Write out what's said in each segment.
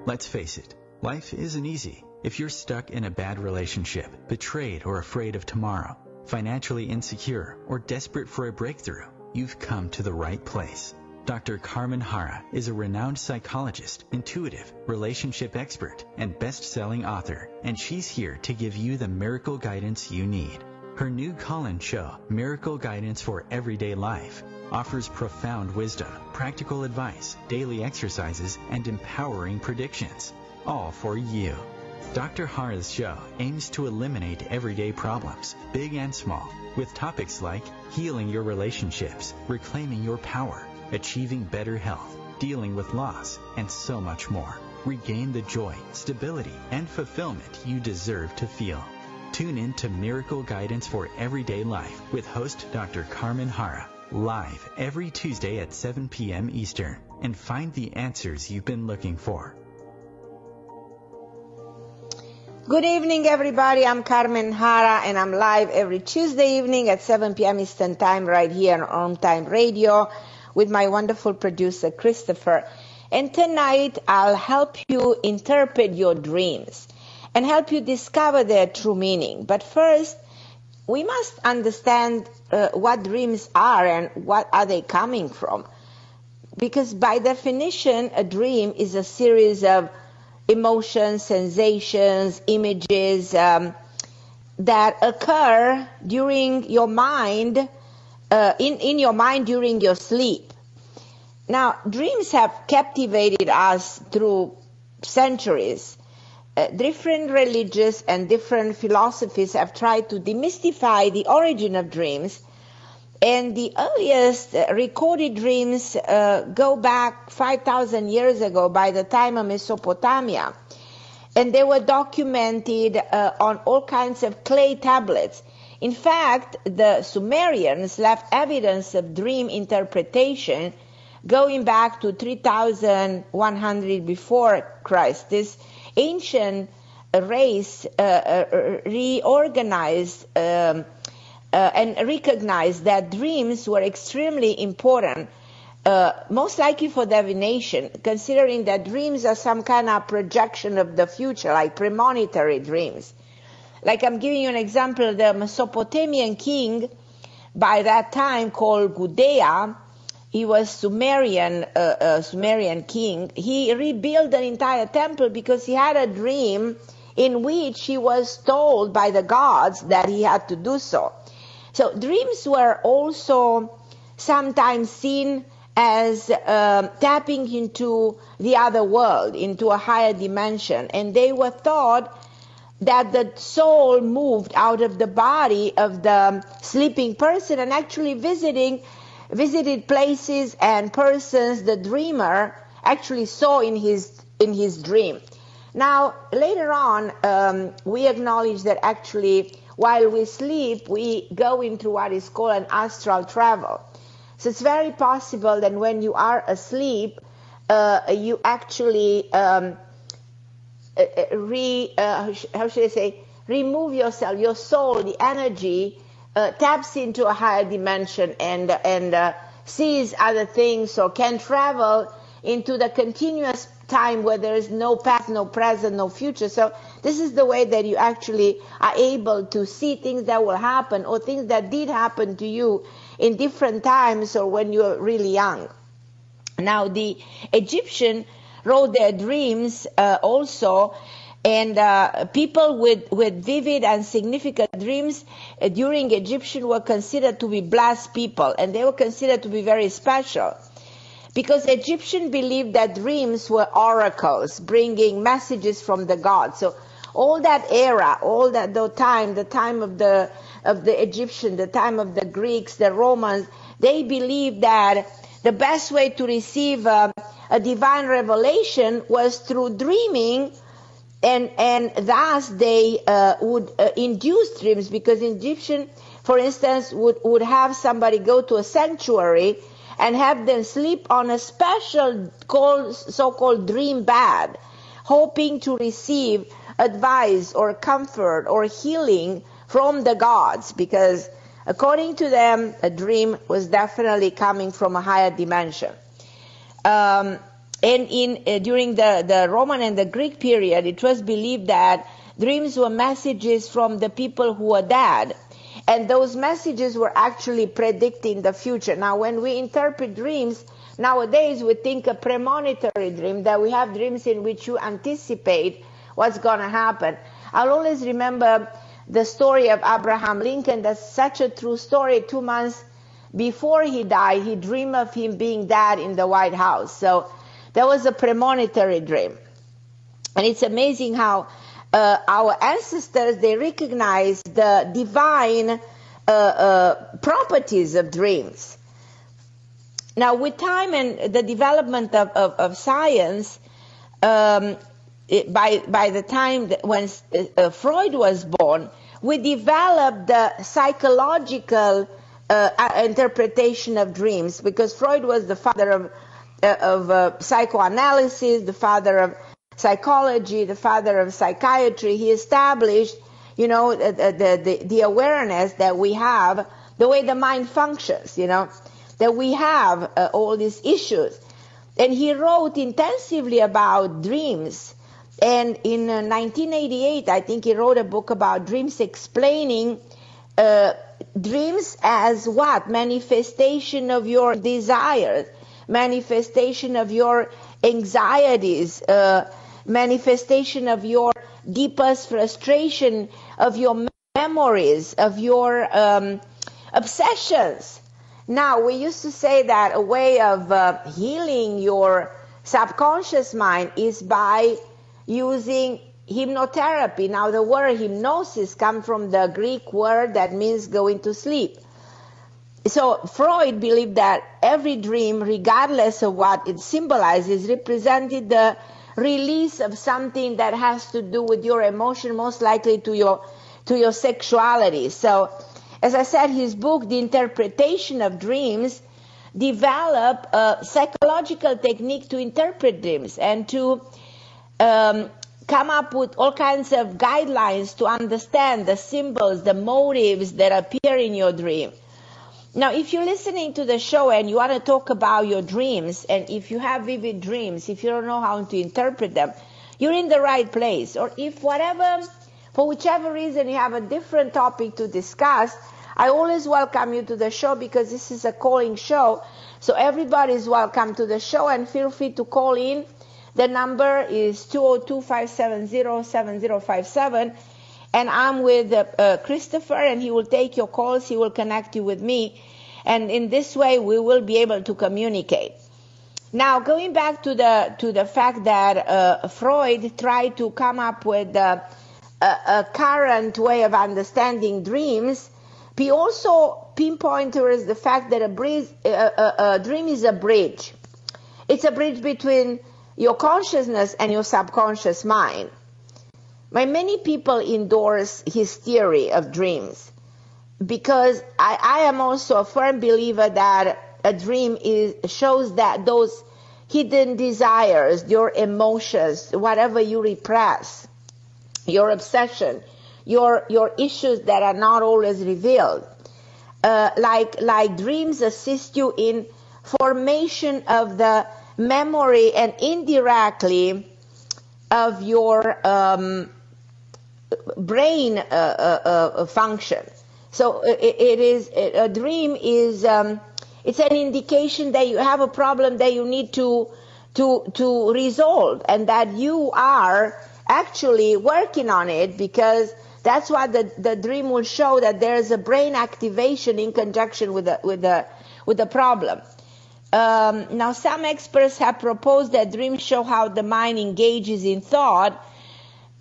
Let's face it, life isn't easy. If you're stuck in a bad relationship, betrayed or afraid of tomorrow, financially insecure, or desperate for a breakthrough, you've come to the right place. Dr. Carmen Harra is a renowned psychologist, intuitive, relationship expert, and best-selling author, and she's here to give you the miracle guidance you need. Her new call-in show, Miracle Guidance for Everyday Life, offers profound wisdom, practical advice, daily exercises, and empowering predictions, all for you. Dr. Harra's show aims to eliminate everyday problems, big and small, with topics like healing your relationships, reclaiming your power, achieving better health, dealing with loss, and so much more. Regain the joy, stability, and fulfillment you deserve to feel. Tune in to Miracle Guidance for Everyday Life with host Dr. Carmen Harra, live every Tuesday at 7 p.m. Eastern, and find the answers you've been looking for. Good evening, everybody. I'm Carmen Harra, and I'm live every Tuesday evening at 7 p.m. Eastern Time right here on OMTime Radio with my wonderful producer, Christopher. And tonight, I'll help you interpret your dreams and help you discover their true meaning. But first, we must understand what dreams are and what are they coming from. Because by definition, a dream is a series of emotions, sensations, images that occur during your mind, in your mind during your sleep. Now, dreams have captivated us through centuries. Different religions and different philosophies have tried to demystify the origin of dreams, and the earliest recorded dreams go back 5,000 years ago by the time of Mesopotamia, and they were documented on all kinds of clay tablets. In fact, the Sumerians left evidence of dream interpretation going back to 3,100 before Christ. This ancient race reorganized and recognized that dreams were extremely important, most likely for divination, considering that dreams are some kind of projection of the future, like premonitory dreams. Like I'm giving you an example, the Mesopotamian king by that time called Gudea, he was Sumerian king. He rebuilt an entire temple because he had a dream in which he was told by the gods that he had to do so. So dreams were also sometimes seen as tapping into the other world, into a higher dimension. And they were thought that the soul moved out of the body of the sleeping person and actually visited places and persons the dreamer actually saw in his dream. Now, later on, we acknowledge that actually while we sleep, we go into what is called an astral travel. So it's very possible that when you are asleep, you actually remove yourself, your soul, the energy, taps into a higher dimension and sees other things, or can travel into the continuous time where there is no past, no present, no future. So this is the way that you actually are able to see things that will happen or things that did happen to you in different times or when you were really young. Now, the Egyptian wrote their dreams also, and people with vivid and significant dreams during Egyptian were considered to be blessed people, and they were considered to be very special. Because Egyptians believed that dreams were oracles, bringing messages from the gods. So all that era, all that the time of the Egyptian, the time of the Greeks, the Romans, they believed that the best way to receive a divine revelation was through dreaming, and thus they would induce dreams, because Egyptian, for instance, would have somebody go to a sanctuary and have them sleep on a special so-called dream bed, hoping to receive advice or comfort or healing from the gods, because according to them, a dream was definitely coming from a higher dimension. And during the Roman and the Greek period, it was believed that dreams were messages from the people who were dead. And those messages were actually predicting the future. Now, when we interpret dreams, nowadays we think a premonitory dream, that we have dreams in which you anticipate what's going to happen. I'll always remember the story of Abraham Lincoln. That's such a true story. 2 months before he died, he dreamed of him being dead in the White House. So that was a premonitory dream. And it's amazing how our ancestors, they recognized the divine properties of dreams. Now, with time and the development of science, by the time when Freud was born, we developed the psychological interpretation of dreams, because Freud was the father of psychoanalysis, the father of psychology, the father of psychiatry. He established, the awareness that we have, the way the mind functions, that we have all these issues. And he wrote intensively about dreams. And in 1988, I think he wrote a book about dreams, explaining dreams as what? Manifestation of your desires, manifestation of your anxieties, manifestation of your deepest frustration, of your memories, of your obsessions. Now, we used to say that a way of healing your subconscious mind is by using hypnotherapy. Now, the word hypnosis comes from the Greek word that means going to sleep. So Freud believed that every dream, regardless of what it symbolizes, represented the release of something that has to do with your emotion, most likely to your sexuality. So, as I said, his book, The Interpretation of Dreams, developed a psychological technique to interpret dreams and to come up with all kinds of guidelines to understand the symbols, the motives that appear in your dream. Now, if you're listening to the show and you want to talk about your dreams, and if you have vivid dreams, if you don't know how to interpret them, you're in the right place. Or if for whichever reason you have a different topic to discuss, I always welcome you to the show, because this is a calling show. So everybody is welcome to the show, and feel free to call in. The number is 202-570-7057. And I'm with Christopher, and he will take your calls. He will connect you with me. And in this way, we will be able to communicate. Now, going back to the fact that Freud tried to come up with a current way of understanding dreams, he also pinpointed towards the fact that a dream is a bridge. It's a bridge between your consciousness and your subconscious mind. Many people endorse his theory of dreams, because I am also a firm believer that a dream shows that those hidden desires, your emotions, whatever you repress, your obsession, your issues that are not always revealed, like dreams assist you in formation of the memory and indirectly of your brain function. So a dream is it's an indication that you have a problem that you need to resolve, and that you are actually working on it, because that's what the dream will show, that there is a brain activation in conjunction with the problem. Now, some experts have proposed that dreams show how the mind engages in thought,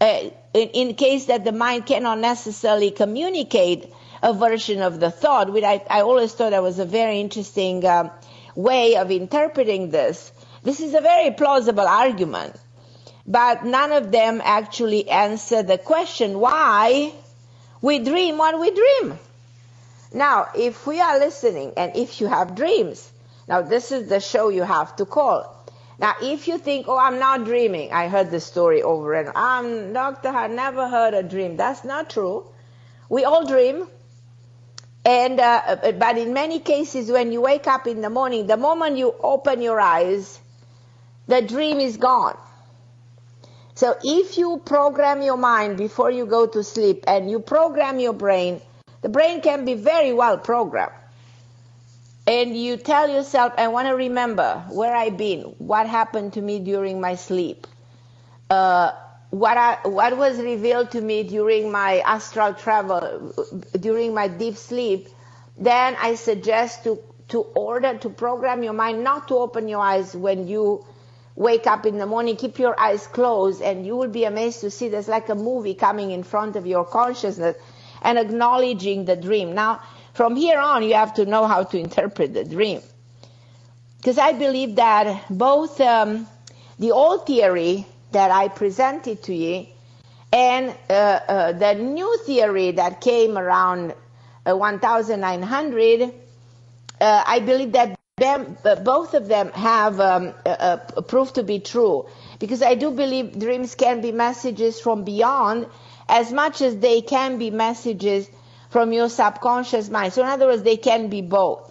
in case that the mind cannot necessarily communicate a version of the thought, which I always thought that was a very interesting way of interpreting this. This is a very plausible argument, but none of them actually answer the question why we dream what we dream. Now, if we are listening, and if you have dreams, now this is the show you have to call. Now, if you think, oh, I'm not dreaming, I heard this story over and over. Doctor, I never heard a dream. That's not true. We all dream. And but in many cases, when you wake up in the morning, the moment you open your eyes, the dream is gone. So if you program your mind before you go to sleep and you program your brain, the brain can be very well programmed. And you tell yourself, I want to remember where I've been, what happened to me during my sleep, what was revealed to me during my astral travel, during my deep sleep. Then I suggest to program your mind not to open your eyes when you wake up in the morning. Keep your eyes closed, and you will be amazed to see there's like a movie coming in front of your consciousness and acknowledging the dream. Now, from here on, you have to know how to interpret the dream. Because I believe that both the old theory that I presented to you and the new theory that came around 1900, I believe that both of them have proved to be true. Because I do believe dreams can be messages from beyond as much as they can be messages from your subconscious mind. So in other words, they can be both.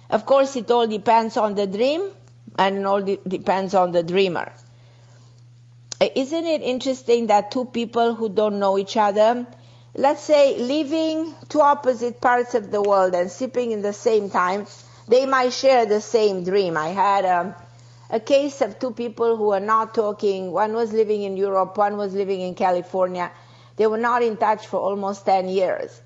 Of course, it all depends on the dream and it all depends on the dreamer. Isn't it interesting that two people who don't know each other, let's say living two opposite parts of the world and sleeping in the same time, they might share the same dream. I had a case of two people who were not talking. One was living in Europe, one was living in California. They were not in touch for almost 10 years.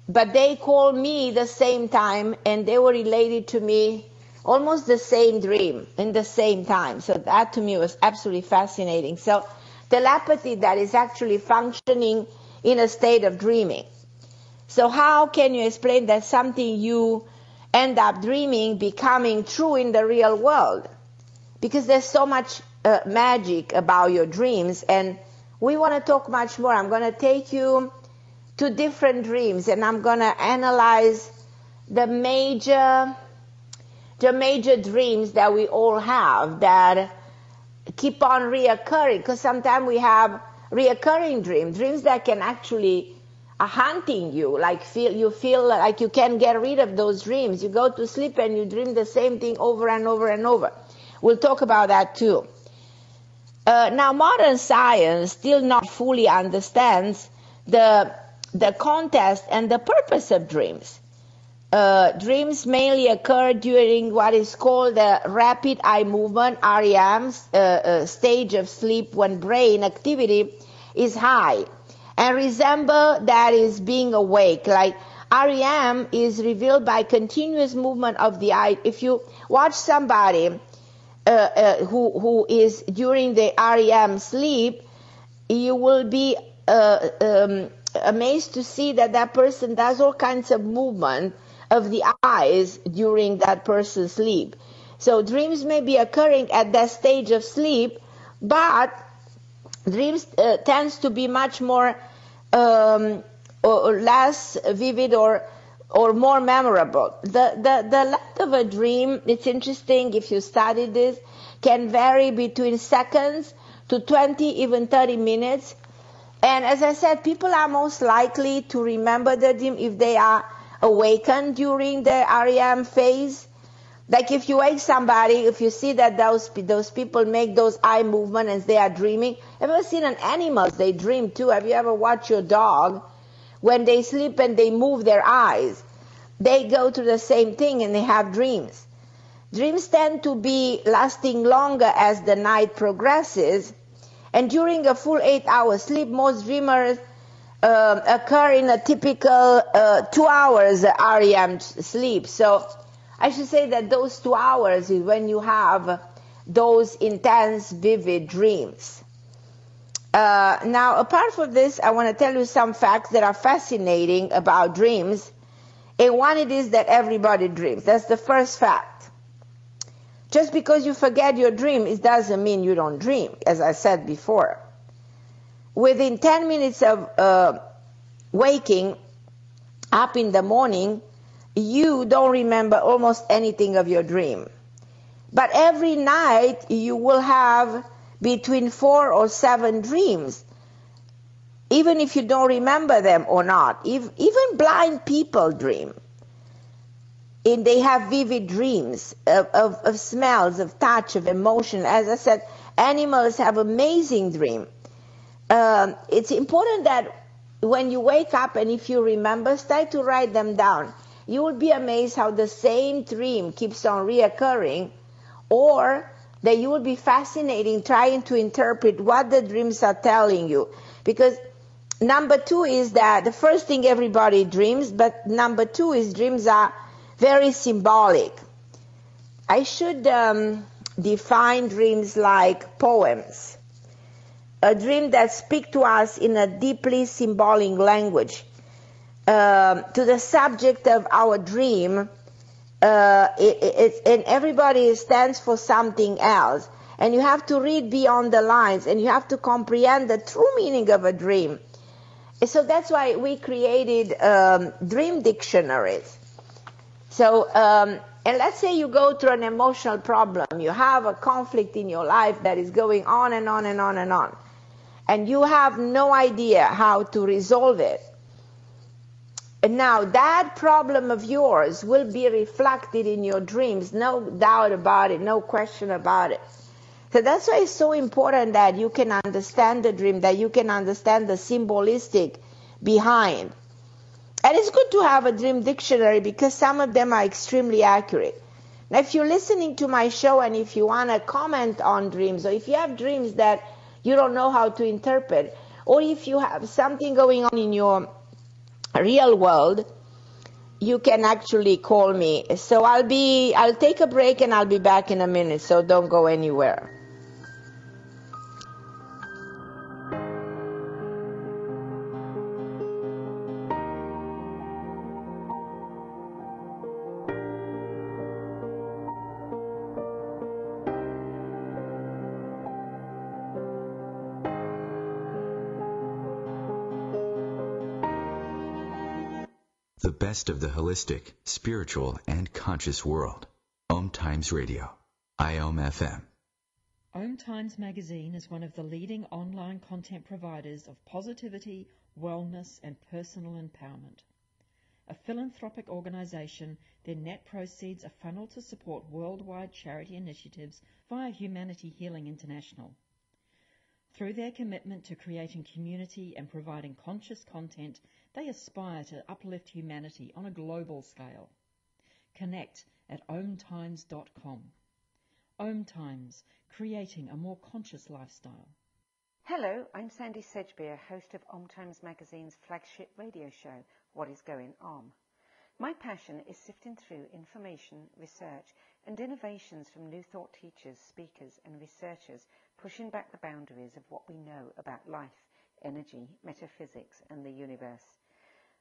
But they called me the same time, and they were related to me almost the same dream in the same time. So that to me was absolutely fascinating. So telepathy that is actually functioning in a state of dreaming. So how can you explain that something you end up dreaming becoming true in the real world? Because there's so much magic about your dreams, and we want to talk much more. I'm going to take you to different dreams, and I'm going to analyze the major dreams that we all have that keep on reoccurring. Because sometimes we have reoccurring dreams that can actually are hunting you. Like you feel like you can't get rid of those dreams. You go to sleep and you dream the same thing over and over and over. We'll talk about that too. Now, modern science still not fully understands the context and the purpose of dreams. Dreams mainly occur during what is called the rapid eye movement, REM, stage of sleep when brain activity is high, and resemble that is being awake. Like REM is revealed by continuous movement of the eye. If you watch somebody who is during the REM sleep, you will be amazed to see that person does all kinds of movement of the eyes during that person's sleep. So dreams may be occurring at that stage of sleep, but dreams tends to be much more or less vivid or more memorable. The length of a dream, it's interesting if you study this, can vary between seconds to 20, even 30 minutes. And as I said, people are most likely to remember the dream if they are awakened during the REM phase. Like if you wake somebody, if you see that those people make those eye movements and they are dreaming. Have you ever seen an animal? They dream too. Have you ever watched your dog? When they sleep and they move their eyes, they go through the same thing and they have dreams. Dreams tend to be lasting longer as the night progresses. And during a full 8-hour sleep, most dreamers occur in a typical 2 hours REM sleep. So I should say that those 2 hours is when you have those intense, vivid dreams. Now, apart from this, I want to tell you some facts that are fascinating about dreams. And one it is that everybody dreams. That's the first fact. Just because you forget your dream, it doesn't mean you don't dream, as I said before. Within 10 minutes of waking up in the morning, you don't remember almost anything of your dream. But every night you will have between 4 or 7 dreams, even if you don't remember them or not. Even blind people dream. they have vivid dreams of smells, of touch, of emotion. As I said, animals have amazing dreams. It's important that when you wake up and if you remember, try to write them down. You will be amazed how the same dream keeps on reoccurring, or that you will be fascinating trying to interpret what the dreams are telling you. Because number two is that the first thing everybody dreams, but number two is dreams are very symbolic. I should define dreams like poems. A dream that speaks to us in a deeply symbolic language. To the subject of our dream, and everybody stands for something else. And you have to read beyond the lines, and you have to comprehend the true meaning of a dream. And so that's why we created dream dictionaries. So, and let's say you go through an emotional problem. You have a conflict in your life that is going on and on and on and on. And you have no idea how to resolve it. And now that problem of yours will be reflected in your dreams, no doubt about it, no question about it. So that's why it's so important that you can understand the dream, that you can understand the symbolistic behind. And it's good to have a dream dictionary because some of them are extremely accurate. Now, if you're listening to my show and if you want to comment on dreams, or if you have dreams that you don't know how to interpret, or if you have something going on in your real world, you can actually call me. So I'll take a break and I'll be back in a minute, so don't go anywhere. The best of the holistic, spiritual, and conscious world. OMTimes Radio. IOM FM. OMTimes magazine is one of the leading online content providers of positivity, wellness, and personal empowerment. A philanthropic organization, their net proceeds are funneled to support worldwide charity initiatives via Humanity Healing International. Through their commitment to creating community and providing conscious content, they aspire to uplift humanity on a global scale. Connect at omtimes.com. OMTimes, creating a more conscious lifestyle. Hello, I'm Sandy Sedgbeer, host of OMTimes Magazine's flagship radio show, What is Going On? My passion is sifting through information, research, and innovations from new thought teachers, speakers, and researchers pushing back the boundaries of what we know about life, energy, metaphysics, and the universe.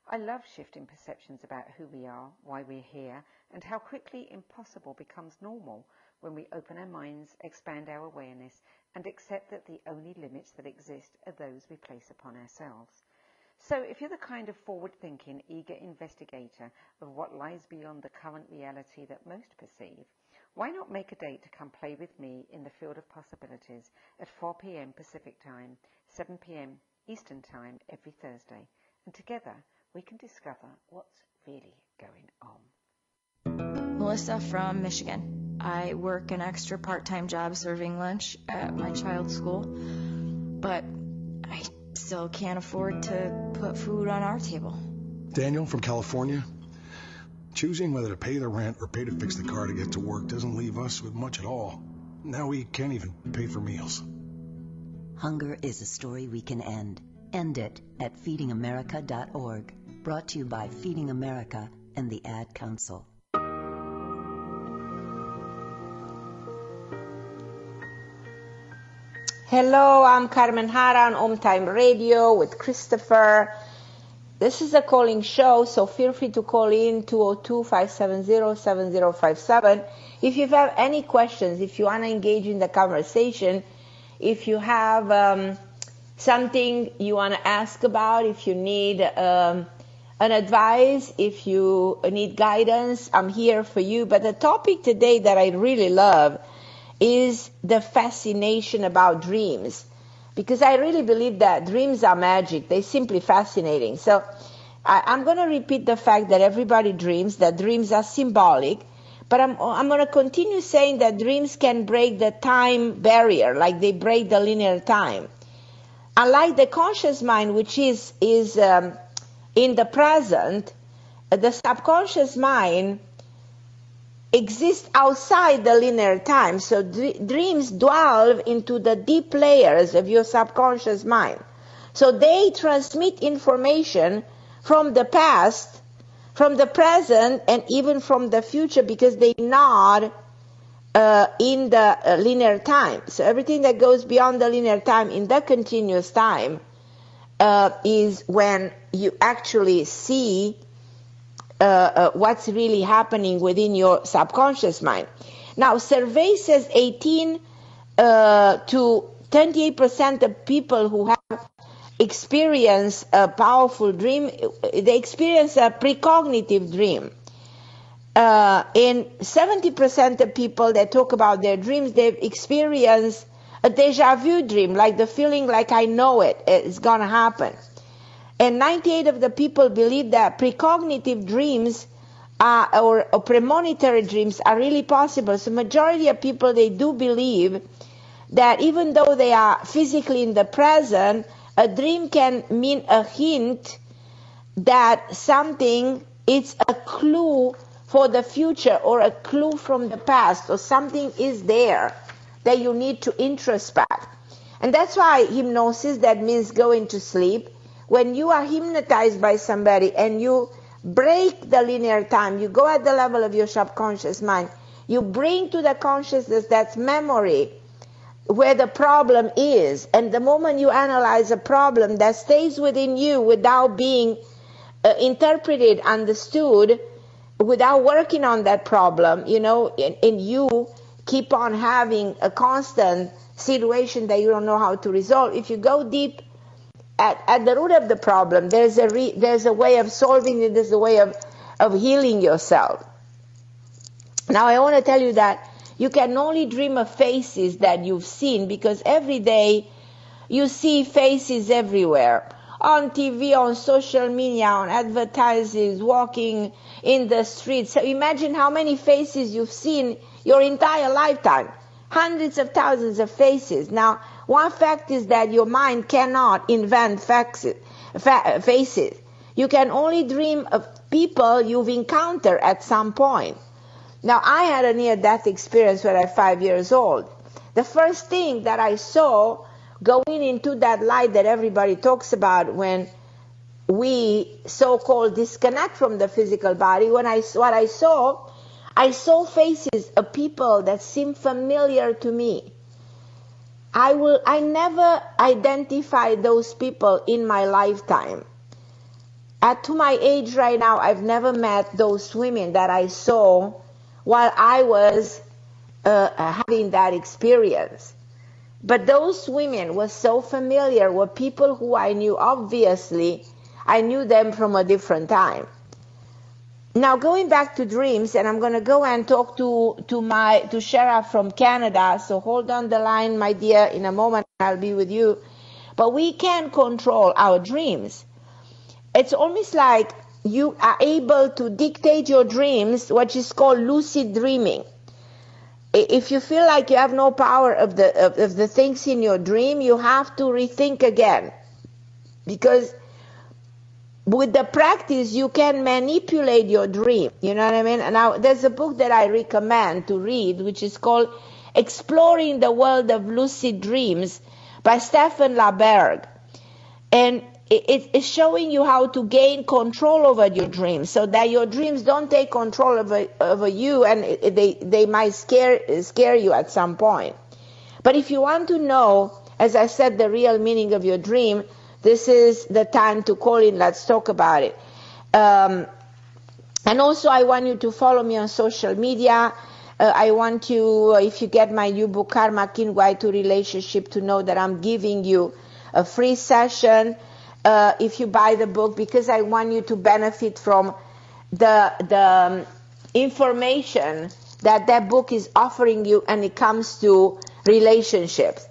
I love shifting perceptions about who we are, why we're here, and how quickly impossible becomes normal when we open our minds, expand our awareness, and accept that the only limits that exist are those we place upon ourselves. So if you're the kind of forward-thinking, eager investigator of what lies beyond the current reality that most perceive, why not make a date to come play with me in the field of possibilities at 4 p.m. Pacific Time, 7 p.m. Eastern Time every Thursday, and together we can discover what's really going on. Melissa from Michigan. I work an extra part-time job serving lunch at my child's school, but I still can't afford to put food on our table. Daniel from California. Choosing whether to pay the rent or pay to fix the car to get to work doesn't leave us with much at all. Now we can't even pay for meals. Hunger is a story we can end. End it at feedingamerica.org. Brought to you by Feeding America and the Ad Council. Hello, I'm Carmen Harra on OMTime Radio with Christopher. This is a calling show, so feel free to call in 202-570-7057. If you have any questions, if you want to engage in the conversation, if you have something you want to ask about, if you need an advice, if you need guidance, I'm here for you. But the topic today that I really love is the fascination about dreams, because I really believe that dreams are magic. They're simply fascinating. So I'm going to repeat the fact that everybody dreams, that dreams are symbolic, but I'm going to continue saying that dreams can break the time barrier, like they break the linear time. Unlike the conscious mind, which is in the present, the subconscious mind exists outside the linear time. So dreams delve into the deep layers of your subconscious mind. So they transmit information from the past, from the present, and even from the future, because they nod in the linear time. So everything that goes beyond the linear time in the continuous time is when you actually see what's really happening within your subconscious mind. Now, survey says 18 to 28% of people who have experienced a powerful dream, they experience a precognitive dream. In 70% of people that talk about their dreams, they've experienced a deja vu dream, like the feeling like I know it's going to happen. And 98% of the people believe that precognitive dreams or premonitory dreams are really possible. So majority of people, they do believe that even though they are physically in the present, a dream can mean a hint that something, it's a clue for the future or a clue from the past, or something is there that you need to introspect. And that's why hypnosis, that means going to sleep. When you are hypnotized by somebody and you break the linear time, you go at the level of your subconscious mind, you bring to the consciousness that memory where the problem is, and the moment you analyze a problem that stays within you without being interpreted, understood, without working on that problem, and you keep on having a constant situation that you don't know how to resolve. If you go deep at the root of the problem, there's a way of solving it, there's a way of healing yourself. Now I want to tell you that you can only dream of faces that you've seen, because every day you see faces everywhere. On TV, on social media, on advertisements, walking in the streets. So imagine how many faces you've seen your entire lifetime. Hundreds of thousands of faces. Now, one fact is that your mind cannot invent faces. You can only dream of people you've encountered at some point. Now, I had a near-death experience when I was 5 years old. The first thing that I saw going into that light that everybody talks about when we so-called disconnect from the physical body, what I saw faces of people that seemed familiar to me. I never identified those people in my lifetime. To my age right now, I've never met those women that I saw while I was having that experience. But those women were so familiar, were people who I knew. Obviously, I knew them from a different time. Now, going back to dreams, and I'm going to go and talk to Harra from Canada. So hold on the line, my dear. In a moment, I'll be with you. But we can control our dreams. It's almost like you are able to dictate your dreams, which is called lucid dreaming. If you feel like you have no power of the things in your dream, you have to rethink again. Because with the practice, you can manipulate your dream. You know what I mean? And now, there's a book that I recommend to read, which is called Exploring the World of Lucid Dreams by Stephen LaBerge. And it's showing you how to gain control over your dreams, so that your dreams don't take control over you, and they might scare you at some point. But if you want to know, as I said, the real meaning of your dream, this is the time to call in. Let's talk about it. And also, I want you to follow me on social media. I want you, if you get my new book, Karma, Guide to Relationship, to know that I'm giving you a free session if you buy the book, because I want you to benefit from the information that book is offering you, and it comes to relationships.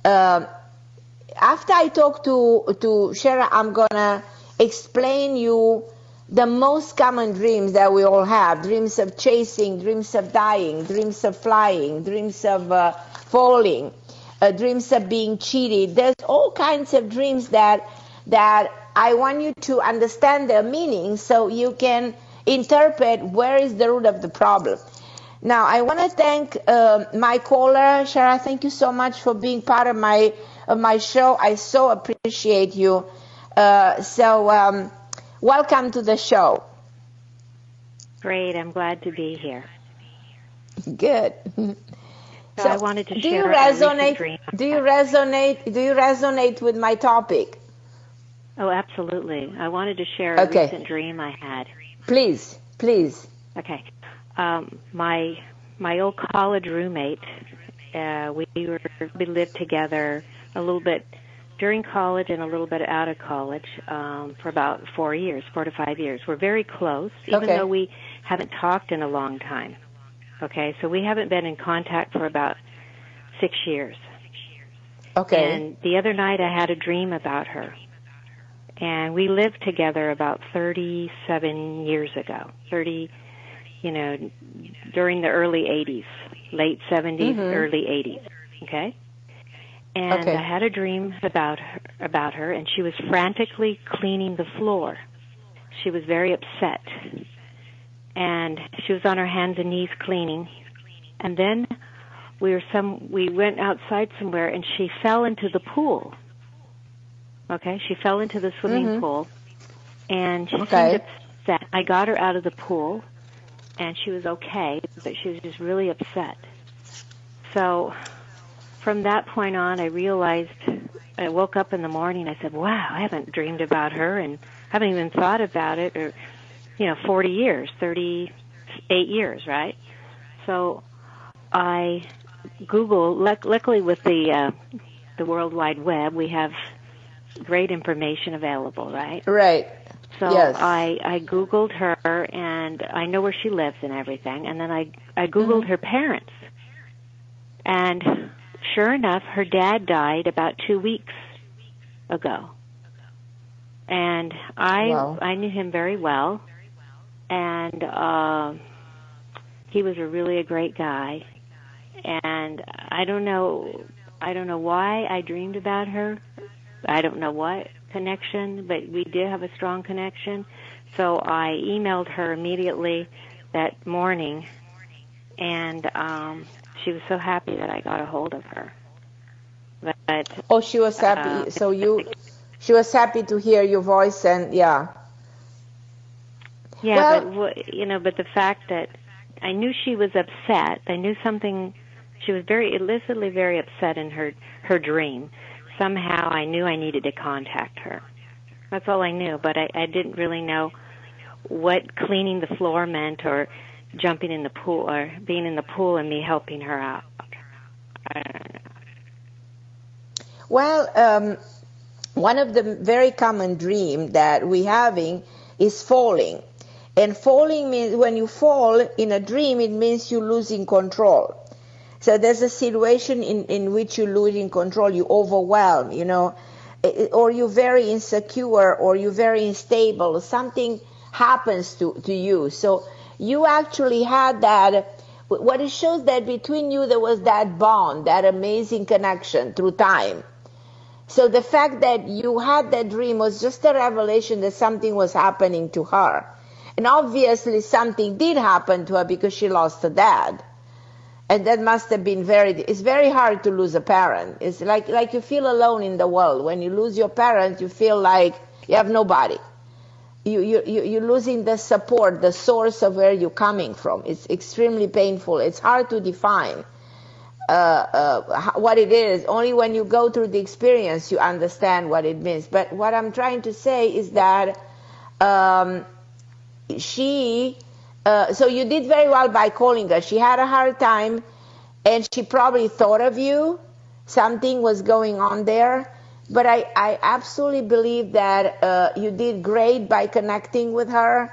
After I talk to Harra, I'm gonna explain you the most common dreams that we all have. Dreams of chasing, dreams of dying, dreams of flying, dreams of falling, dreams of being cheated. There's all kinds of dreams that I want you to understand their meaning so you can interpret where is the root of the problem. Now, I want to thank my caller, Shara. Thank you so much for being part of my show. I so appreciate you. Welcome to the show. Great. I'm glad to be here. Good. So I wanted to share a recent dream. Do you resonate with my topic? Oh, absolutely. I wanted to share a recent dream I had. Please. Okay. My old college roommate, we lived together a little bit during college and a little bit out of college for about 4 to 5 years. We're very close, even though we haven't talked in a long time. Okay, so we haven't been in contact for about 6 years. Okay. And the other night I had a dream about her. And we lived together about 37 years ago, during the early 80s, late 70s, early 80s, okay? And I had a dream about her, and she was frantically cleaning the floor. She was very upset. And she was on her hands and knees cleaning. And then we went outside somewhere, and she fell into the pool. Okay, she fell into the swimming pool, and she seemed upset. I got her out of the pool, and she was okay, but she was just really upset. So from that point on, I realized, I woke up in the morning, I said, wow, I haven't dreamed about her, and haven't even thought about it, or, 40 years, 38 years, right? So I Googled, luckily with the World Wide Web, we have great information available, right? Right. So yes. I Googled her, and I know where she lives and everything, and then I Googled her parents. And sure enough, her dad died about 2 weeks ago. And I knew him very well, and he was really a great guy. And I don't know why I dreamed about her. I don't know what connection, but we did have a strong connection. So I emailed her immediately that morning, and she was so happy that I got a hold of her. But she was happy. She was happy to hear your voice, and yeah. Yeah, but the fact that I knew she was upset, I knew something. She was very illicitly very upset in her dream. Somehow I knew I needed to contact her. That's all I knew, but I didn't really know what cleaning the floor meant, or jumping in the pool, or being in the pool and me helping her out. I don't know. Well, one of the very common dreams that we're having is falling. And falling means, when you fall in a dream, it means you're losing control. So there's a situation in which you're losing control, you overwhelm, or you're very insecure, or you're very unstable, something happens to you. So you actually had that. What it shows that between you there was that bond, that amazing connection through time. So the fact that you had that dream was just a revelation that something was happening to her. And obviously something did happen to her because she lost her dad. And that must have been it's very hard to lose a parent. It's like you feel alone in the world. When you lose your parents, you feel like you have nobody. You're losing the support, the source of where you're coming from. It's extremely painful. It's hard to define what it is. Only when you go through the experience, you understand what it means. But what I'm trying to say is that so you did very well by calling her. She had a hard time, and she probably thought of you. Something was going on there. But I absolutely believe that you did great by connecting with her,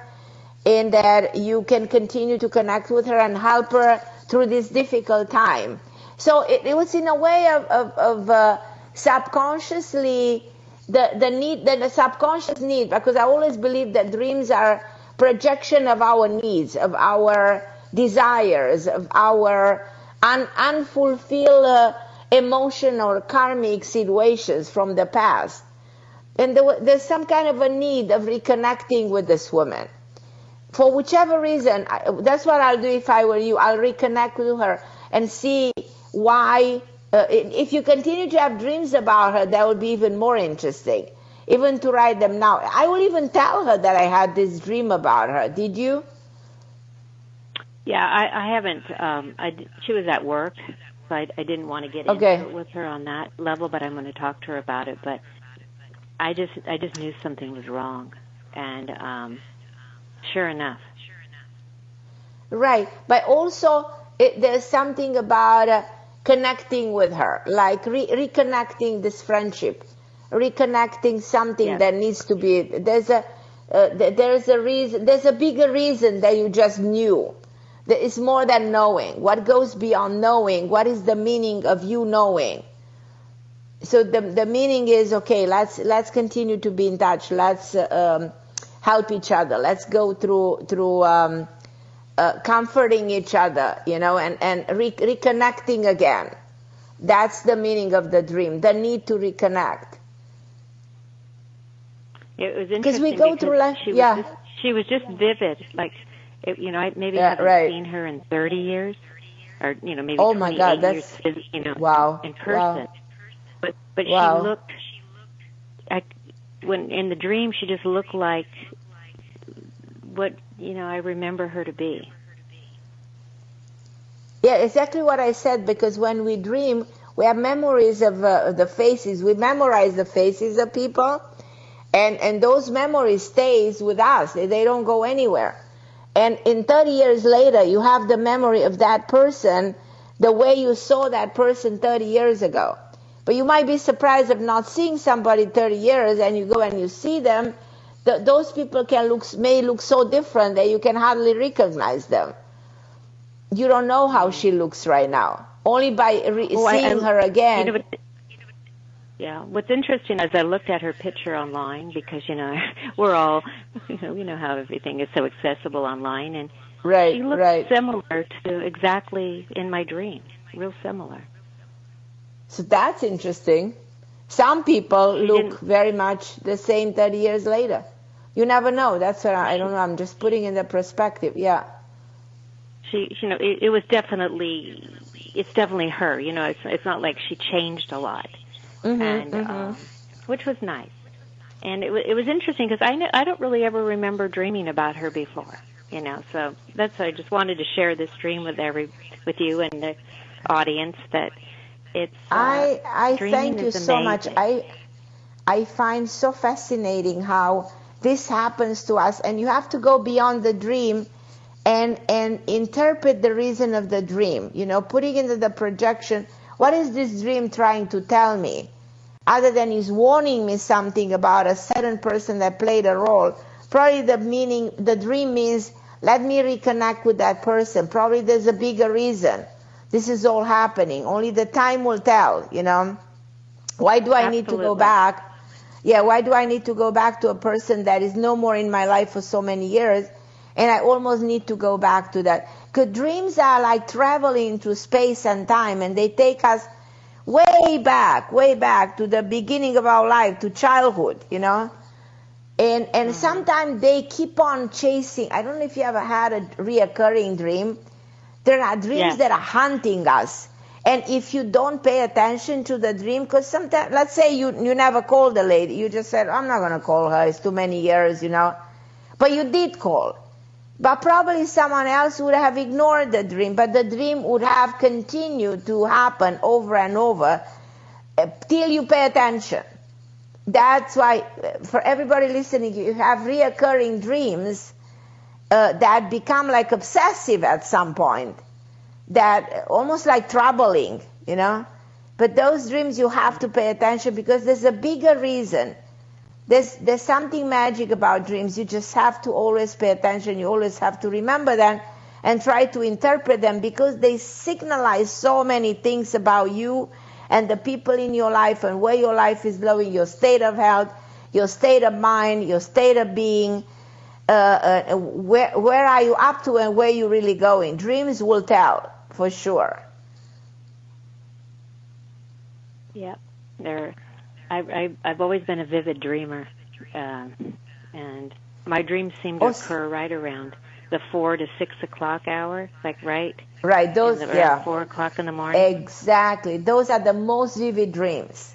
and that you can continue to connect with her and help her through this difficult time. So it was in a way of subconsciously the need, the subconscious need, because I always believe that dreams are projection of our needs, of our desires, of our unfulfilled emotional karmic situations from the past. And there's some kind of a need of reconnecting with this woman. For whichever reason, that's what I'll do if I were you. I'll reconnect with her and see why. If you continue to have dreams about her, that would be even more interesting. Even to write them now. I will even tell her that I had this dream about her. Did you? Yeah, I haven't. She was at work, so I didn't want to get into it with her on that level, but I'm going to talk to her about it. But I just knew something was wrong, and sure enough. Right, but also there's something about connecting with her, like reconnecting this friendship, reconnecting something that needs to be. There's a reason. There's a bigger reason that you just knew. There is more than knowing. What goes beyond knowing? What is the meaning of you knowing? So the meaning is, okay, let's continue to be in touch. Let's help each other. Let's go through comforting each other, and reconnecting again. That's the meaning of the dream, the need to reconnect. It was interesting we go through life. She was just vivid. Like, I maybe haven't seen her in 30 years, or maybe 28 years. Wow. In person. Wow. But she looked. When in the dream, she just looked like what I remember her to be. Yeah, exactly what I said. Because when we dream, we have memories of the faces. We memorize the faces of people, and those memories stays with us. They don't go anywhere. And in 30 years later, you have the memory of that person the way you saw that person 30 years ago. But you might be surprised of not seeing somebody 30 years, and you go and you see them. Those people may look so different that you can hardly recognize them. You don't know how she looks right now. Only by seeing her again. Yeah, what's interesting is I looked at her picture online because, we're all, we know how everything is so accessible online. And she looked similar to exactly in my dream, real similar. So that's interesting. Some people look very much the same 30 years later. You never know. That's what I don't know. I'm just putting in the perspective. Yeah. It was definitely, it's definitely her. It's not like she changed a lot. And which was nice, and it was interesting because I don't really ever remember dreaming about her before, So that's why I just wanted to share this dream with you and the audience. That it's I thank you so amazing. much. I find so fascinating how this happens to us, and you have to go beyond the dream and interpret the reason of the dream. Putting into the projection. What is this dream trying to tell me? Other than he's warning me something about a certain person that played a role. Probably the dream means, let me reconnect with that person. Probably there's a bigger reason. This is all happening. Only the time will tell, Why do I need to go back? Yeah, why do I need to go back to a person that is no more in my life for so many years? And I almost need to go back to that. Because dreams are like traveling through space and time, and they take us way back to the beginning of our life, to childhood, And sometimes they keep on chasing. I don't know if you ever had a reoccurring dream. There are dreams that are hunting us. And if you don't pay attention to the dream, because sometimes, let's say you never called the lady. You just said, I'm not going to call her. It's too many years, But you did call. But probably someone else would have ignored the dream, but the dream would have continued to happen over and over till you pay attention. That's why, for everybody listening, you have reoccurring dreams that become like obsessive at some point, that almost like troubling, But those dreams you have to pay attention because there's a bigger reason. There's something magic about dreams. You just have to always pay attention. You always have to remember them and try to interpret them because they signalize so many things about you and the people in your life and where your life is going, your state of health, your state of mind, your state of being, where are you up to and where you really going. Dreams will tell, for sure. Yep. I've always been a vivid dreamer, and my dreams seem to occur right around the 4 to 6 o'clock hour, like right those around 4 o'clock in the morning. Exactly. Those are the most vivid dreams.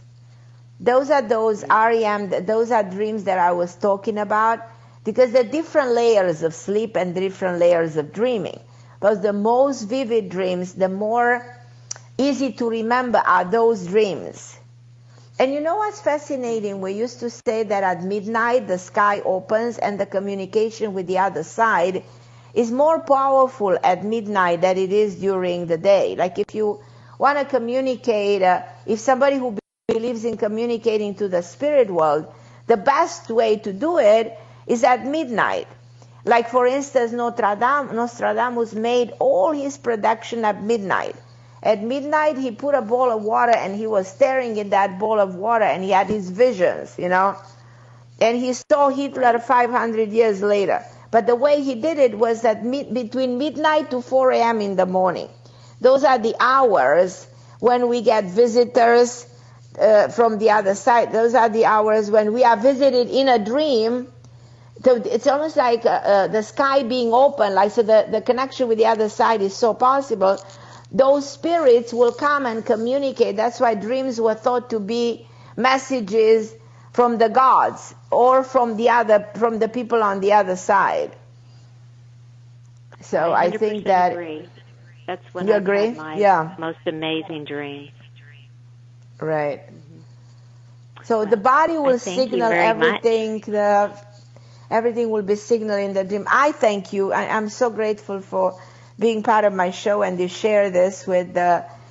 Those are those REM. Those are dreams that I was talking about, because there are different layers of sleep and different layers of dreaming. But the most vivid dreams, the more easy to remember are those dreams. And you know what's fascinating? We used to say that at midnight the sky opens and the communication with the other side is more powerful at midnight than it is during the day. Like if you want to communicate, if somebody who believes in communicating to the spirit world, the best way to do it is at midnight. Like for instance, Nostradamus made all his production at midnight. At midnight, he put a bowl of water and he was staring in that bowl of water and he had his visions, you know. And he saw Hitler 500 years later. But the way he did it was that between midnight to 4 a.m. in the morning. Those are the hours when we get visitors from the other side. Those are the hours when we are visited in a dream. So it's almost like the sky being open, like so the connection with the other side is so possible. Those spirits will come and communicate. That's why dreams were thought to be messages from the gods or from the people on the other side. So I think that agree. That's when you I agree? had my most amazing dream. Right. So the body will signal everything. Everything will be signaled in the dream. I thank you. I'm so grateful for being part of my show and to share this with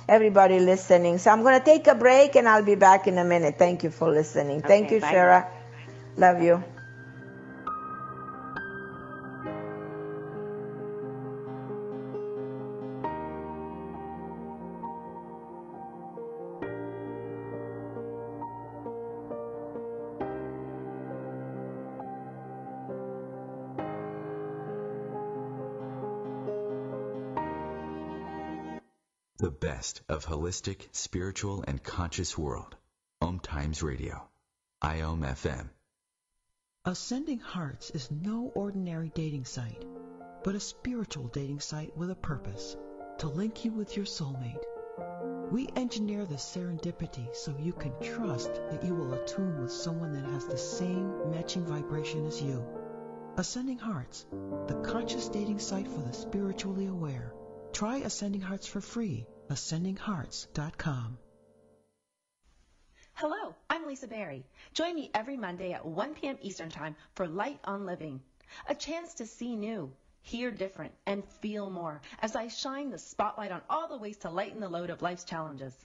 everybody listening. So I'm going to take a break and I'll be back in a minute. Thank you for listening. Okay, thank you, Shara. Love you. The best of holistic, spiritual, and conscious world. OMTimes Radio. IOM FM. Ascending Hearts is no ordinary dating site, but a spiritual dating site with a purpose, to link you with your soulmate. We engineer the serendipity so you can trust that you will attune with someone that has the same matching vibration as you. Ascending Hearts, the conscious dating site for the spiritually aware. Try Ascending Hearts for free. AscendingHearts.com. Hello, I'm Lisa Berry. Join me every Monday at 1 p.m. Eastern Time for Light on Living. A chance to see new, hear different, and feel more as I shine the spotlight on all the ways to lighten the load of life's challenges.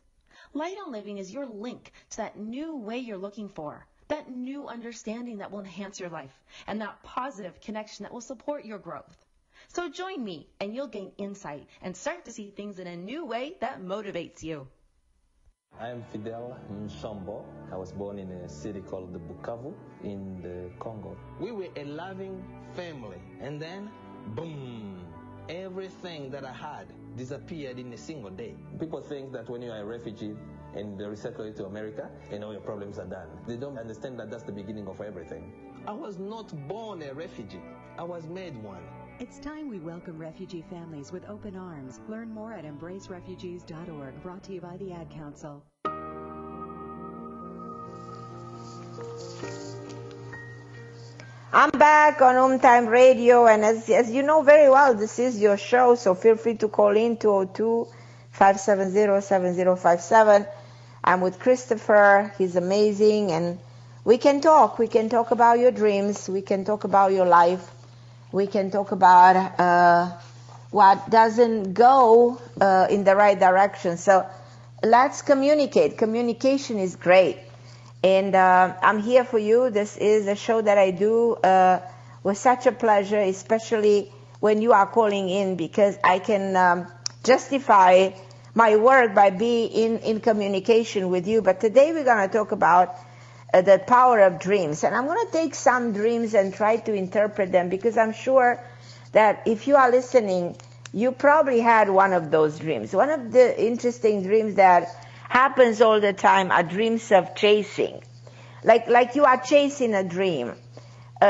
Light on Living is your link to that new way you're looking for, that new understanding that will enhance your life, and that positive connection that will support your growth. So join me and you'll gain insight and start to see things in a new way that motivates you. I'm Fidel Nsombo. I was born in a city called the Bukavu in the Congo. We were a loving family, and then, boom, everything that I had disappeared in a single day. People think that when you are a refugee and they resettle you to America, and all your problems are done. They don't understand that that's the beginning of everything. I was not born a refugee. I was made one. It's time we welcome refugee families with open arms. Learn more at embracerefugees.org, brought to you by the Ad Council. I'm back on OMTime Radio, and as you know very well, this is your show, so feel free to call in 202-570-7057. I'm with Christopher. He's amazing, and we can talk. We can talk about your dreams. We can talk about your life. We can talk about what doesn't go in the right direction. So let's communicate. Communication is great. And I'm here for you. This is a show that I do with such a pleasure, especially when you are calling in, because I can justify my work by being in communication with you. But today we're going to talk about the power of dreams. And I'm going to take some dreams and try to interpret them, because I'm sure that if you are listening, you probably had one of those dreams. One of the interesting dreams that happens all the time are dreams of chasing. Like you are chasing a dream,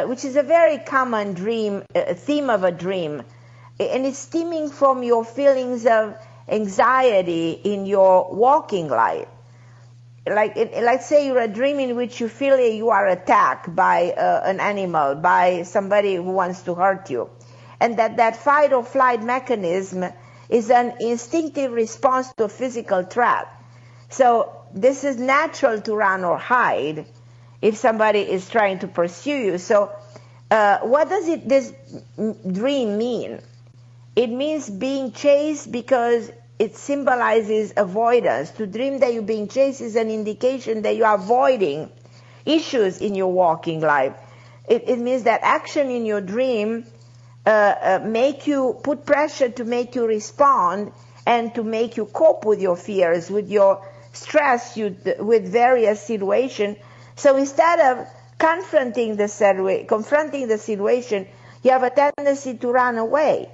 which is a very common dream, theme of a dream. And it's stemming from your feelings of anxiety in your walking life. Like say you're a dream in which you feel you are attacked by an animal, by somebody who wants to hurt you. And that fight or flight mechanism is an instinctive response to a physical threat. So this is natural to run or hide if somebody is trying to pursue you. So what does this dream mean? It means being chased because it symbolizes avoidance. To dream that you're being chased is an indication that you are avoiding issues in your walking life. It means that action in your dream make you put pressure to make you respond and to make you cope with your fears, with your stress, with various situations. So instead of confronting the situation, you have a tendency to run away.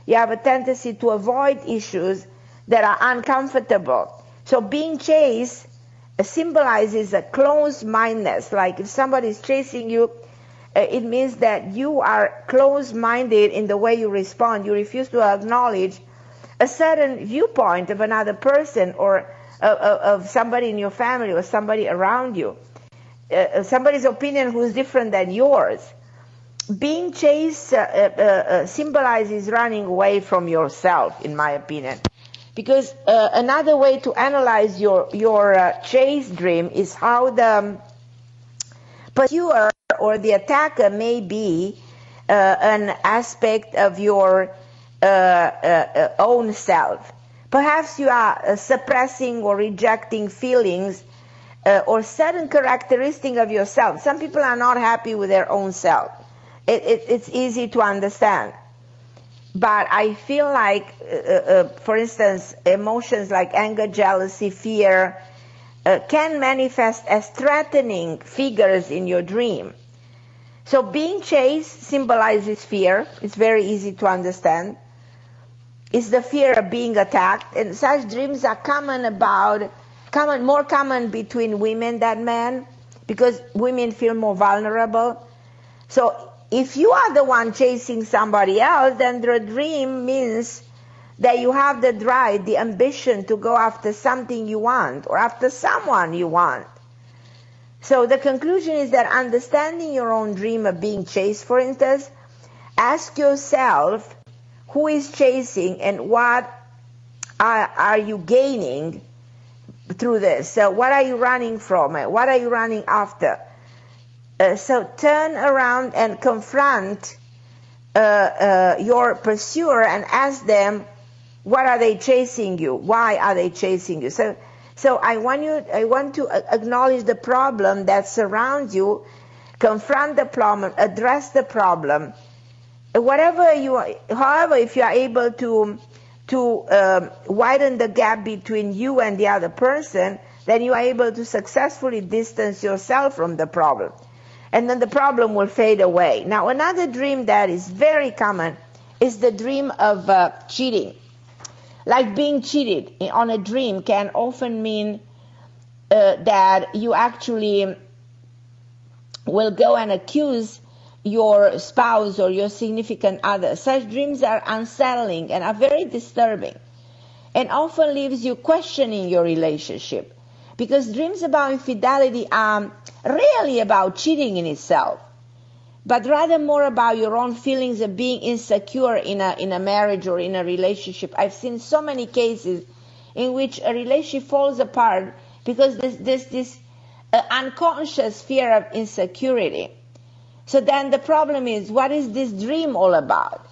You have a tendency to avoid issues that are uncomfortable. So being chased symbolizes a closed-mindedness. Like if somebody is chasing you, it means that you are closed-minded in the way you respond. You refuse to acknowledge a certain viewpoint of another person, or of somebody in your family, or somebody around you. Somebody's opinion who is different than yours. Being chased symbolizes running away from yourself, in my opinion. Because another way to analyze your chase dream is how the pursuer or the attacker may be an aspect of your own self. Perhaps you are suppressing or rejecting feelings or certain characteristics of yourself. Some people are not happy with their own self. It's easy to understand. But I feel like, for instance, emotions like anger, jealousy, fear can manifest as threatening figures in your dream. So being chased symbolizes fear. It's very easy to understand. It's the fear of being attacked. And such dreams are more common between women than men, because women feel more vulnerable. So if you are the one chasing somebody else, then the dream means that you have the drive, the ambition to go after something you want, or after someone you want. So the conclusion is that understanding your own dream of being chased, for instance, ask yourself who is chasing and what are you gaining through this. So what are you running from? What are you running after? So turn around and confront your pursuer and ask them, what are they chasing you? Why are they chasing you? So I want to acknowledge the problem that surrounds you, confront the problem, address the problem. However, if you are able to widen the gap between you and the other person, then you are able to successfully distance yourself from the problem. And then the problem will fade away. Now, another dream that is very common is the dream of cheating. Like being cheated on a dream can often mean that you actually will go and accuse your spouse or your significant other. Such dreams are unsettling and are very disturbing, and often leaves you questioning your relationship. Because dreams about infidelity are rarely about cheating in itself, but rather more about your own feelings of being insecure in a marriage or in a relationship. I've seen so many cases in which a relationship falls apart because there's this unconscious fear of insecurity. So then the problem is, what is this dream all about?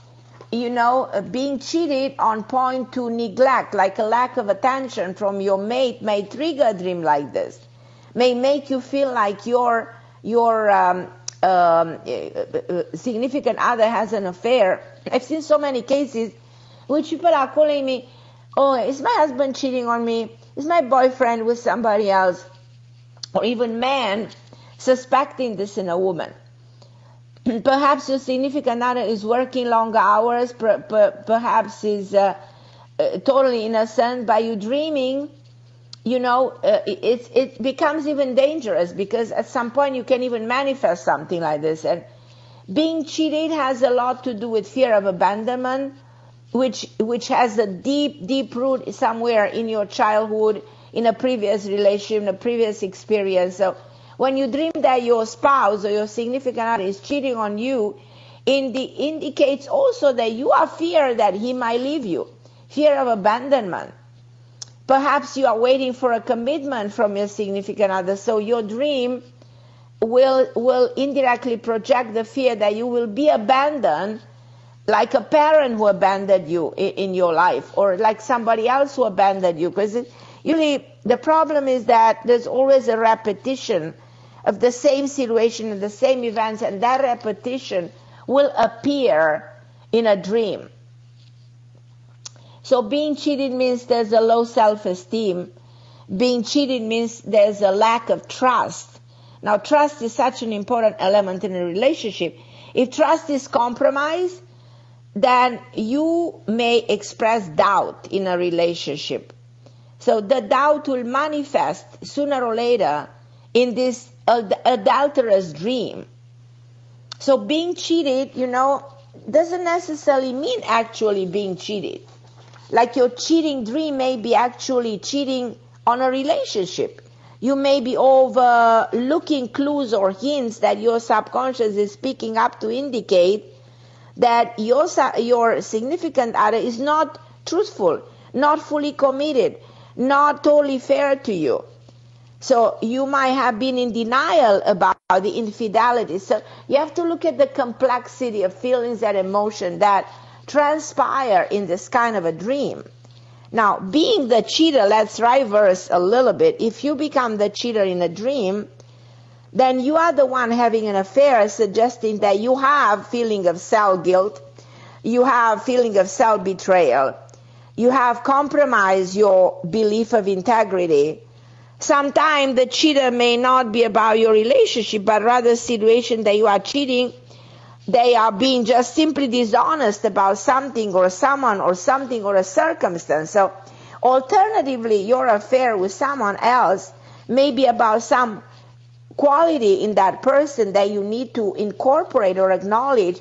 Being cheated on point to neglect, like a lack of attention from your mate, may trigger a dream like this. May make you feel like your significant other has an affair. I've seen so many cases which people are calling me, oh, is my husband cheating on me? Is my boyfriend with somebody else? Or even men suspecting this in a woman. Perhaps your significant other is working longer hours, perhaps is totally innocent, by you dreaming, it becomes even dangerous, because at some point you can even manifest something like this. And being cheated has a lot to do with fear of abandonment, which has a deep, deep root somewhere in your childhood, in a previous relationship, in a previous experience. So when you dream that your spouse or your significant other is cheating on you, indicates also that you are fear that he might leave you, fear of abandonment. Perhaps you are waiting for a commitment from your significant other, so your dream will indirectly project the fear that you will be abandoned, like a parent who abandoned you in your life, or like somebody else who abandoned you. Because usually the problem is that there's always a repetition of the same situation and the same events, and that repetition will appear in a dream. So being cheated means there's a low self-esteem. Being cheated means there's a lack of trust. Now, trust is such an important element in a relationship. If trust is compromised, then you may express doubt in a relationship. So the doubt will manifest sooner or later in this adulterous dream. So being cheated, doesn't necessarily mean actually being cheated. Like your cheating dream may be actually cheating on a relationship. You may be overlooking clues or hints that your subconscious is picking up to indicate that your significant other is not truthful, not fully committed, not totally fair to you. So you might have been in denial about the infidelity. So you have to look at the complexity of feelings and emotion that transpire in this kind of a dream. Now, being the cheater, let's reverse a little bit. If you become the cheater in a dream, then you are the one having an affair, suggesting that you have feeling of self-guilt, you have feeling of self-betrayal, you have compromised your belief of integrity. Sometimes the cheater may not be about your relationship, but rather a situation that you are cheating. They are being just simply dishonest about something or someone or something or a circumstance. So alternatively, your affair with someone else may be about some quality in that person that you need to incorporate or acknowledge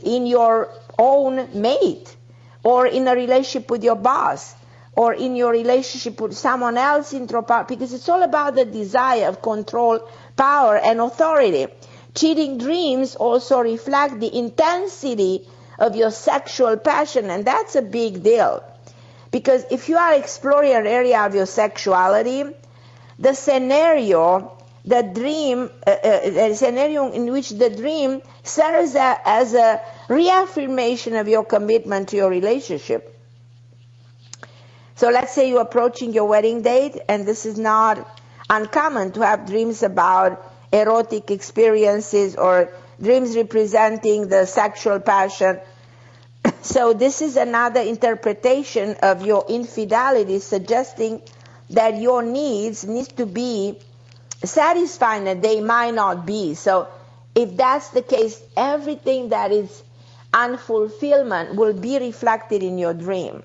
in your own mate, or in a relationship with your boss, or in your relationship with someone else in power, because it's all about the desire of control, power, and authority. Cheating dreams also reflect the intensity of your sexual passion, and that's a big deal. Because if you are exploring an area of your sexuality, the scenario in which the dream serves as a reaffirmation of your commitment to your relationship. So let's say you're approaching your wedding date, and this is not uncommon to have dreams about erotic experiences or dreams representing the sexual passion. So this is another interpretation of your infidelity, suggesting that your needs need to be satisfied and they might not be. So if that's the case, everything that is unfulfillment will be reflected in your dream.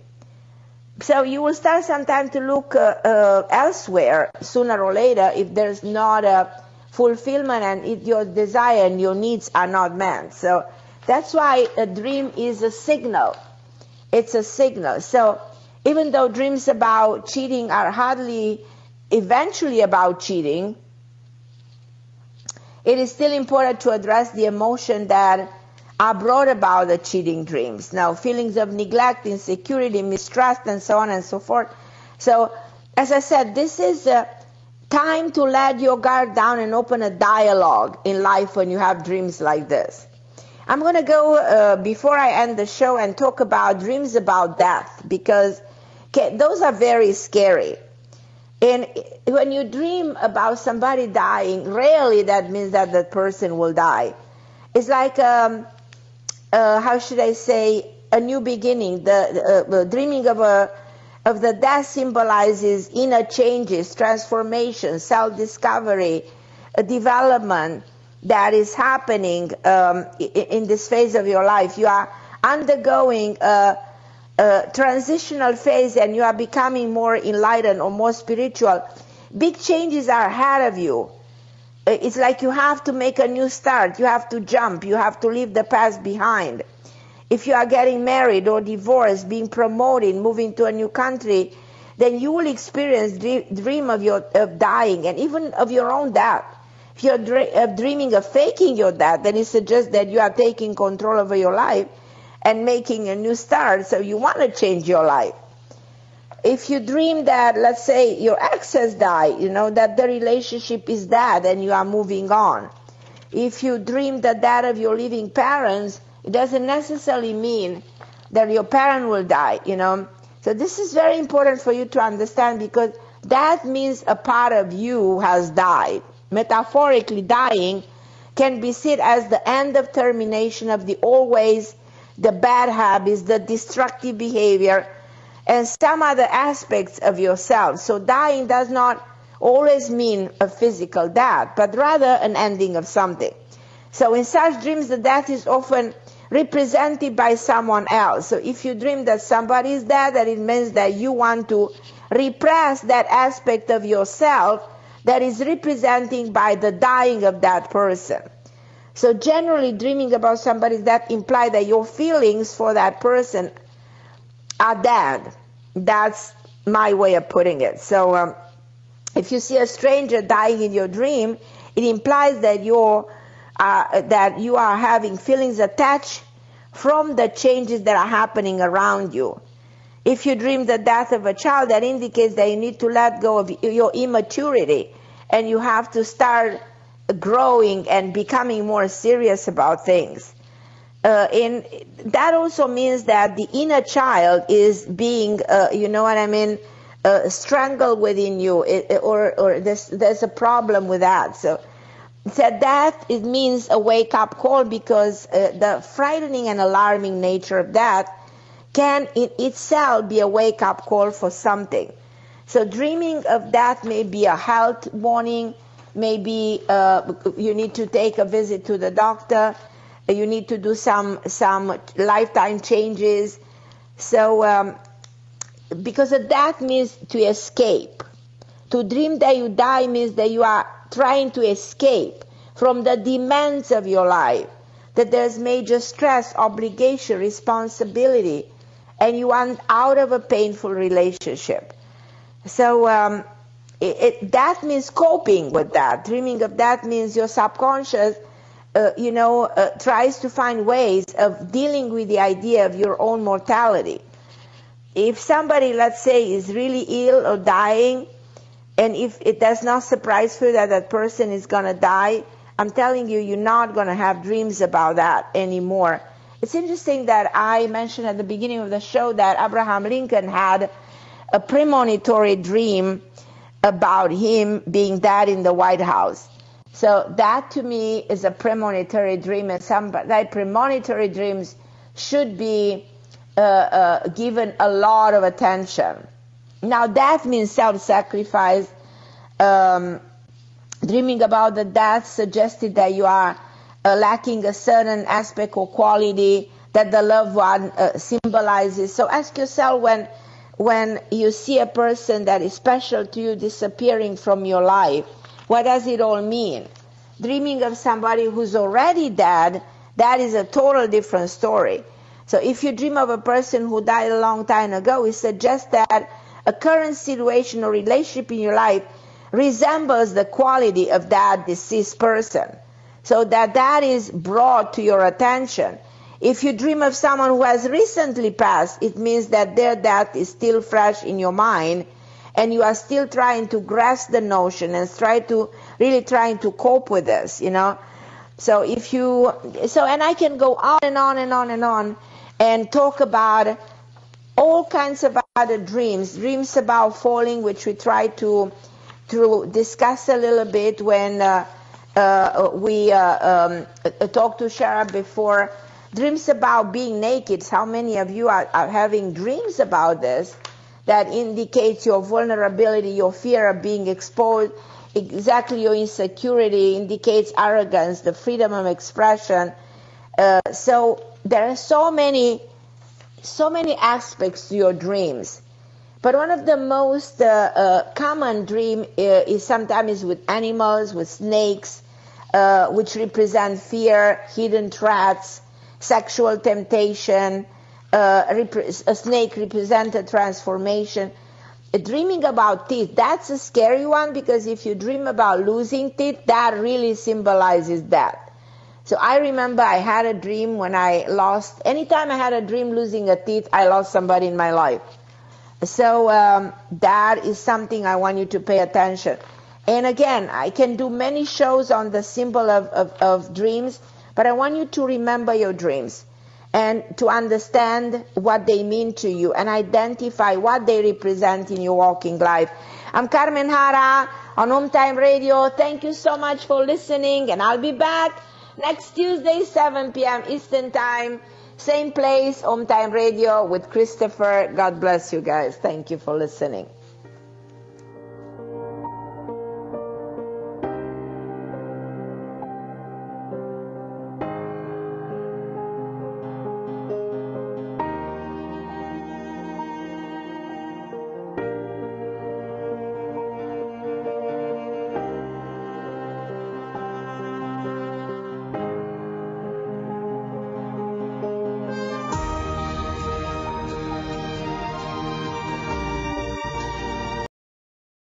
So you will start sometime to look elsewhere sooner or later if there's not a fulfillment and if your desire and your needs are not met. So that's why a dream is a signal. It's a signal. So even though dreams about cheating are hardly eventually about cheating, it is still important to address the emotion that are brought about the cheating dreams. Now, feelings of neglect, insecurity, mistrust, and so on and so forth. So, as I said, this is a time to let your guard down and open a dialogue in life when you have dreams like this. I'm going to go, before I end the show, and talk about dreams about death, because those are very scary. And when you dream about somebody dying, rarely that means that that person will die. It's like, how should I say, a new beginning. The dreaming of the death symbolizes inner changes, transformation, self-discovery, a development that is happening in this phase of your life. You are undergoing a transitional phase, and you are becoming more enlightened or more spiritual. Big changes are ahead of you. It's like you have to make a new start. You have to jump. You have to leave the past behind. If you are getting married or divorced, being promoted, moving to a new country, then you will experience dream of dying, and even of your own death. If you're dreaming of faking your death, then it suggests that you are taking control over your life and making a new start, so you want to change your life. If you dream that, let's say, your ex has died, that the relationship is dead and you are moving on. If you dream the death of your living parents, it doesn't necessarily mean that your parent will die, So this is very important for you to understand, because that means a part of you has died. Metaphorically, dying can be seen as the end of termination of the old ways, the bad habits, the destructive behavior, and some other aspects of yourself. So dying does not always mean a physical death, but rather an ending of something. So in such dreams, the death is often represented by someone else. So if you dream that somebody is dead, that it means that you want to repress that aspect of yourself that is representing by the dying of that person. So generally, dreaming about somebody's death implies that your feelings for that person are dead. That's my way of putting it. So if you see a stranger dying in your dream, it implies that you are having feelings attached from the changes that are happening around you. If you dream the death of a child, that indicates that you need to let go of your immaturity, and you have to start growing and becoming more serious about things. And that also means that the inner child is being, strangled within you, or there's a problem with that. So that it means a wake-up call, because the frightening and alarming nature of that can in itself be a wake-up call for something. So dreaming of that may be a health warning, maybe you need to take a visit to the doctor, you need to do some lifetime changes. So because that means to escape. To dream that you die means that you are trying to escape from the demands of your life, that there's major stress, obligation, responsibility, and you want out of a painful relationship. So that means coping with that. Dreaming of that means your subconscious, tries to find ways of dealing with the idea of your own mortality. If somebody, let's say, is really ill or dying, and if it does not surprise you that that person is going to die, I'm telling you, you're not going to have dreams about that anymore. It's interesting that I mentioned at the beginning of the show that Abraham Lincoln had a premonitory dream about him being dead in the White House. So that to me is a premonitory dream, and that premonitory dreams should be given a lot of attention. Now that means self-sacrifice. Dreaming about the death suggested that you are lacking a certain aspect or quality that the loved one symbolizes. So ask yourself, when you see a person that is special to you disappearing from your life, what does it all mean? Dreaming of somebody who's already dead, that is a total different story. So if you dream of a person who died a long time ago, it suggests that a current situation or relationship in your life resembles the quality of that deceased person. So that is brought to your attention. If you dream of someone who has recently passed, it means that their death is still fresh in your mind, and you are still trying to grasp the notion and trying to cope with this, So and I can go on and on and on and on and talk about all kinds of other dreams about falling, which we try to discuss a little bit when we talked to Shara before. Dreams about being naked. How many of you are having dreams about this? That indicates your vulnerability, your fear of being exposed. Exactly, your insecurity indicates arrogance, the freedom of expression. So there are so many aspects to your dreams. But one of the most common dream is sometimes with animals, with snakes, which represent fear, hidden threats, sexual temptation. A snake represents a transformation. Dreaming about teeth, that's a scary one, because if you dream about losing teeth, that really symbolizes death. So I remember I had a dream when anytime I had a dream losing a teeth, I lost somebody in my life. So that is something I want you to pay attention. And again, I can do many shows on the symbol of dreams, but I want you to remember your dreams and to understand what they mean to you and identify what they represent in your walking life. I'm Carmen Harra on OMTime Radio. Thank you so much for listening, and I'll be back next Tuesday, 7 p.m. Eastern Time, same place, OMTime Radio with Christopher. God bless you guys. Thank you for listening.